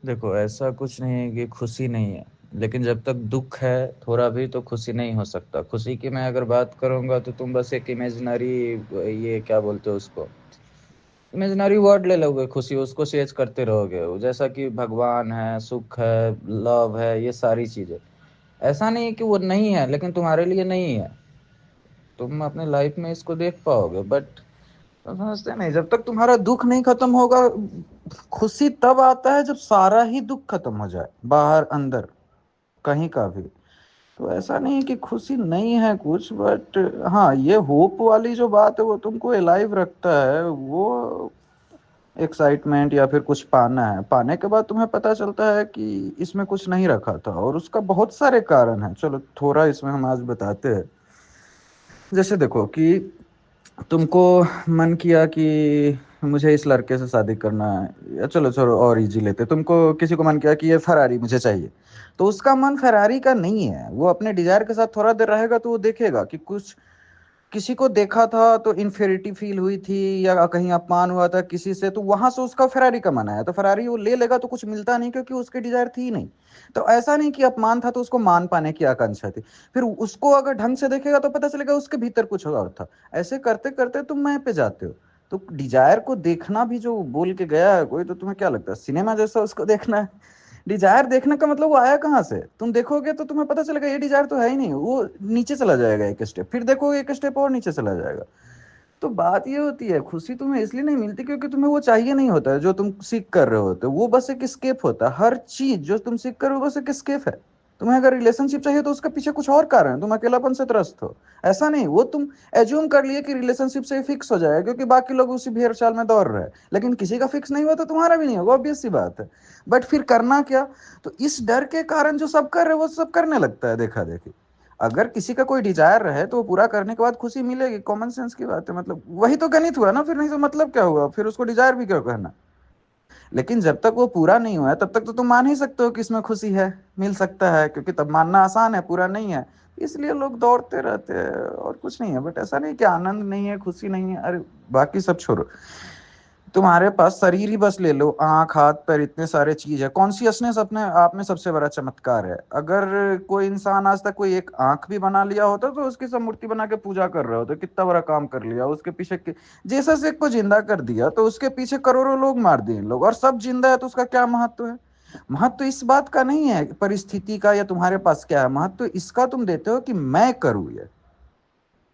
देखो, ऐसा कुछ नहीं है कि खुशी नहीं है, लेकिन जब तक दुख है थोड़ा भी, तो खुशी नहीं हो सकता। खुशी की मैं अगर बात करूंगा तो तुम बस एक इमेजिनरी, ये क्या बोलते हो उसको, इमेजिनरी वर्ड ले लोगे खुशी, उसको चेज करते रहोगे। वो जैसा कि भगवान है, सुख है, लव है, ये सारी चीजें, ऐसा नहीं है कि वो नहीं है, लेकिन तुम्हारे लिए नहीं है। तुम अपने लाइफ में इसको देख पाओगे, बट समझते नहीं। जब तक तुम्हारा दुख नहीं खत्म होगा, खुशी तब आता है जब सारा ही दुख खत्म हो जाए, बाहर अंदर कहीं का भी। तो ऐसा नहीं है कि खुशी नहीं है कुछ, बट हाँ, ये होप वाली जो बात है वो तुमको अलाइव रखता है। वो एक्साइटमेंट या फिर कुछ पाना है, पाने के बाद तुम्हें पता चलता है कि इसमें कुछ नहीं रखा था, और उसका बहुत सारे कारण हैं। चलो थोड़ा इसमें हम आज बताते हैं। जैसे देखो कि तुमको मन किया कि मुझे इस लड़के से शादी करना है, या चलो चलो और इजी लेते, तुमको किसी को मन किया कि ये फरारी मुझे चाहिए। तो उसका मन फरारी का नहीं है, वो अपने डिजायर के साथ थोड़ा देर रहेगा तो वो देखेगा कि कुछ किसी को देखा था तो इन्फेरिटी फील हुई थी, या कहीं अपमान हुआ था किसी से, तो वहां से उसका फरारी का मन आया, तो फरारी वो ले लेगा तो कुछ मिलता नहीं, क्योंकि उसकी डिजायर थी ही नहीं। तो ऐसा नहीं कि अपमान था तो उसको मान पाने की आकांक्षा थी। फिर उसको अगर ढंग से देखेगा तो पता चलेगा उसके भीतर कुछ और था। ऐसे करते करते तुम मैं पे जाते हो। तो डिजायर को देखना भी जो बोल के गया है कोई, तो तुम्हें क्या लगता है सिनेमा जैसा उसको देखना है? डिजायर देखने का मतलब वो आया कहाँ से? तुम देखोगे तो तुम्हें पता चलेगा ये डिजायर तो है ही नहीं, वो नीचे चला जाएगा एक स्टेप, फिर देखोगे एक स्टेप और नीचे चला जाएगा। तो बात ये होती है, खुशी तुम्हें इसलिए नहीं मिलती क्योंकि तुम्हें वो चाहिए नहीं होता है जो तुम सीख कर रहे होते हो। वो बस एक स्केप होता है। हर चीज जो तुम सीख कर रहे हो बस एक स्केप है। तुम्हें अगर रिलेशनशिप चाहिए तो उसके पीछे कुछ और कारण है, तुम अकेलापन से त्रस्त हो। ऐसा नहीं, वो तुम एज्यूम कर लिए कि रिलेशनशिप से फिक्स हो जाएगा क्योंकि बाकी लोग उसी भेड़ चाल में दौड़ रहे हैं। लेकिन किसी का फिक्स नहीं हुआ तो तुम्हारा भी नहीं होगा, ऑब्वियस सी बात है। बट फिर करना क्या? तो इस डर के कारण जो सब कर रहे हैं वो सब करने लगता है देखा देखी। अगर किसी का कोई डिजायर रहे तो वो पूरा करने के बाद खुशी मिलेगी, कॉमन सेंस की बात है। मतलब वही तो गणित हुआ ना, फिर नहीं तो मतलब क्या हुआ, फिर उसको डिजायर भी क्यों कहना? लेकिन जब तक वो पूरा नहीं हुआ है तब तक तो तुम मान ही सकते हो कि इसमें खुशी है, मिल सकता है, क्योंकि तब मानना आसान है, पूरा नहीं है। इसलिए लोग दौड़ते रहते हैं, और कुछ नहीं है। बट ऐसा नहीं कि आनंद नहीं है, खुशी नहीं है, अरे बाकी सब छोड़ो। तुम्हारे पास शरीर ही बस ले लो, आंख हाथ पैर इतने सारे चीज है। कॉन्शियसनेस अपने आप में सबसे बड़ा चमत्कार है। अगर कोई इंसान आज तक कोई एक आंख भी बना लिया होता तो उसकी सब मूर्ति बना के पूजा कर रहे होते, कितना बड़ा काम कर लिया उसके पीछे जीसस एक को जिंदा कर दिया तो उसके पीछे करोड़ों लोग मार दिए लोग, और सब जिंदा है तो उसका क्या महत्व है? महत्व इस बात का नहीं है परिस्थिति का या तुम्हारे पास क्या है, महत्व इसका तुम देते हो कि मैं करूँ ये।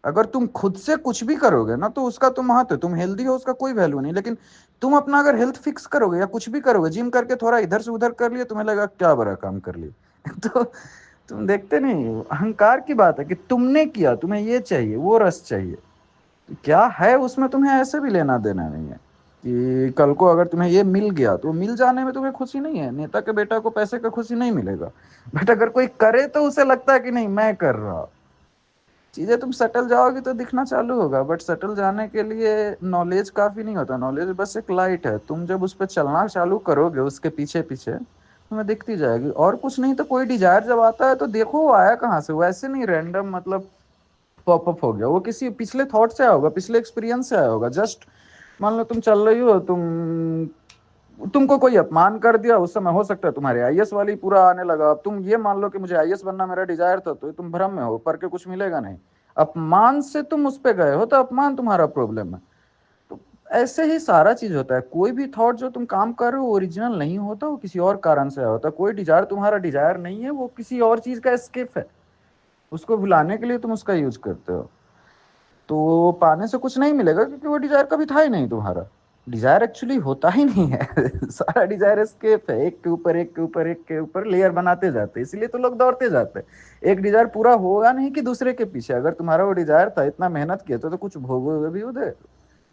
अगर तुम खुद से कुछ भी करोगे ना तो उसका तो महत्व है, तुम हेल्दी हो उसका कोई वैल्यू नहीं। लेकिन तुम अपना अगर हेल्थ फिक्स करोगे या कुछ भी करोगे, जिम करके थोड़ा इधर से उधर कर लिए, तुम्हें लगा क्या बड़ा काम कर लिए तो तुम देखते नहीं हो, अहंकार की बात है कि तुमने किया, तुम्हें ये चाहिए वो रस चाहिए। तो क्या है उसमें, तुम्हें ऐसे भी लेना देना नहीं है कि कल को अगर तुम्हें ये मिल गया तो मिल जाने में तुम्हें खुशी नहीं है। नेता के बेटा को पैसे का खुशी नहीं मिलेगा, बट अगर कोई करे तो उसे लगता है कि नहीं मैं कर रहा। चीजें तुम सेटल जाओगे तो दिखना चालू होगा, बट सेटल जाने के लिए नॉलेज काफी नहीं होता। नॉलेज बस एक लाइट है, तुम जब उस पर चलना चालू करोगे उसके पीछे पीछे तुम्हें दिखती जाएगी। और कुछ नहीं तो कोई डिजायर जब आता है तो देखो वो आया कहाँ से, वैसे नहीं रैंडम मतलब पॉपअप हो गया, वो किसी पिछले थॉट से आया होगा, पिछले एक्सपीरियंस से आया होगा। जस्ट मान लो तुम चल रही हो, तुमको कोई अपमान कर दिया, उस समय हो सकता है तुम्हारे आईएएस वाली पूरा आने लगा। अब तुम ये मान लो कि मुझे आईएएस बनना मेरा डिजायर था, तो तुम भ्रम में हो, पर के कुछ मिलेगा नहीं। अपमान से तुम उस पे गए हो तो अपमान तुम्हारा प्रॉब्लम है। तो ऐसे ही सारा चीज होता है। कोई भी थॉट जो तुम काम कर रहे हो ओरिजिनल नहीं होता, वो किसी और कारण से आया होता है। कोई डिजायर तुम्हारा डिजायर नहीं है, वो किसी और चीज का एस्केप है। उसको भुलाने के लिए तुम उसका यूज करते हो। तो पाने से कुछ नहीं मिलेगा क्योंकि वो डिजायर कभी था ही नहीं तुम्हारा। डिजायर एक्चुअली होता ही नहीं है सारा डिजायर एस्केप है, एक के ऊपर एक के ऊपर एक के ऊपर लेयर बनाते जाते हैं, इसलिए तो लोग दौड़ते जाते हैं। एक डिजायर पूरा होगा नहीं कि दूसरे के पीछे। अगर तुम्हारा वो डिजायर था, इतना मेहनत किए तो कुछ भोगोगे भी उधर,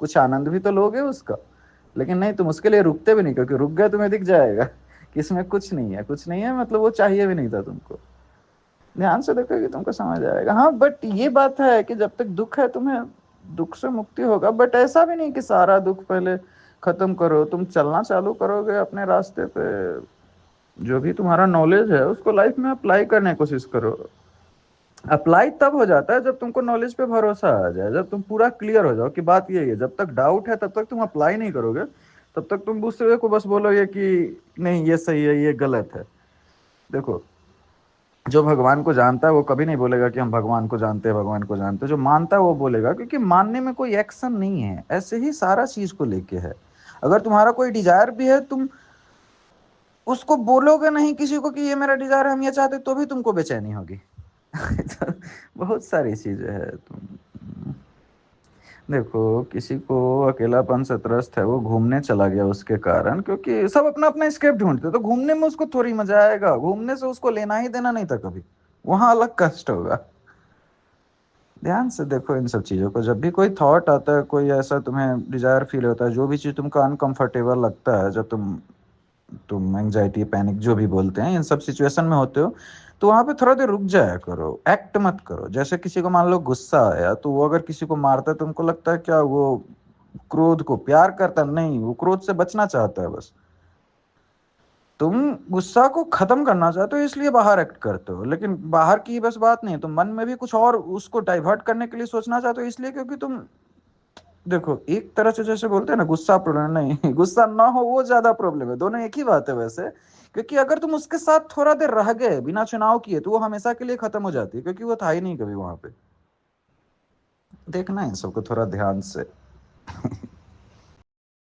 कुछ आनंद भी तो लोगे उसका। लेकिन नहीं, तुम उसके लिए रुकते भी नहीं, क्योंकि रुक गए तुम्हें दिख जाएगा कि इसमें कुछ नहीं है, कुछ नहीं है, मतलब वो चाहिए भी नहीं था तुमको। ध्यान से देखोगे तुमको समझ आएगा। हाँ, बट ये बात है कि जब तक दुख है तुम्हें दुख से मुक्ति होगा, बट ऐसा भी नहीं कि सारा दुख पहले खत्म करो। तुम चलना चालू करोगे अपने रास्ते पे, जो भी तुम्हारा नॉलेज है उसको लाइफ में अप्लाई करने की कोशिश करो। अप्लाई तब हो जाता है जब तुमको नॉलेज पे भरोसा आ जाए, जब तुम पूरा क्लियर हो जाओ कि बात यही है। जब तक डाउट है तब तक तुम अप्लाई नहीं करोगे। तब तक तुम दूसरे को बस बोलोगे कि नहीं ये सही है ये गलत है। देखो, जो भगवान को जानता है वो कभी नहीं बोलेगा कि हम भगवान को जानते हैं, भगवान को जानते हैं। जो मानता है वो बोलेगा, क्योंकि मानने में कोई एक्शन नहीं है। ऐसे ही सारा चीज को लेके है। अगर तुम्हारा कोई डिजायर भी है, तुम उसको बोलोगे नहीं किसी को कि ये मेरा डिजायर है, हम ये चाहते, तो भी तुमको बेचैनी होगी। तो बहुत सारी चीजें हैं। तुम देखो, किसी को अकेलापन से त्रस्त है, वो घूमने चला गया उसके कारण, क्योंकि सब अपना अपना स्केप ढूंढते, तो घूमने में उसको थोड़ी मजा आएगा। घूमने से उसको लेना ही देना नहीं था कभी, वहां अलग कष्ट होगा। ध्यान से देखो इन सब चीजों को। जब भी कोई थॉट आता है, कोई ऐसा तुम्हें डिजायर फील होता है, जो भी चीज तुमको अनकंफर्टेबल लगता है, जब तुम एंजाइटी पैनिक जो भी बोलते हैं, इन सब सिचुएशन में होते हो, तो वहां पे थोड़ा देर रुक जाया करो, एक्ट मत करो। जैसे किसी को मान लो गुस्सा आया, तो वो अगर किसी को मारता है, तुमको लगता है क्या वो क्रोध को प्यार करता है? नहीं, वो क्रोध से बचना चाहता है बस। तुम गुस्सा को खत्म करना चाहते हो, इसलिए बाहर एक्ट करते हो। लेकिन बाहर की बस बात नहीं, तुम मन में भी कुछ और उसको डाइवर्ट करने के लिए सोचना चाहते हो, इसलिए क्योंकि तुम देखो, एक तरह से जैसे बोलते हैं ना, गुस्सा प्रॉब्लम नहीं, गुस्सा ना हो वो ज्यादा प्रॉब्लम है। दोनों एक ही बात है वैसे। क्योंकि अगर तुम उसके साथ थोड़ा देर रह गए बिना चुनाव किए, तो वो हमेशा के लिए खत्म हो जाती है, क्योंकि वो था ही नहीं कभी वहां पे। देखना है इन सबको थोड़ा ध्यान से।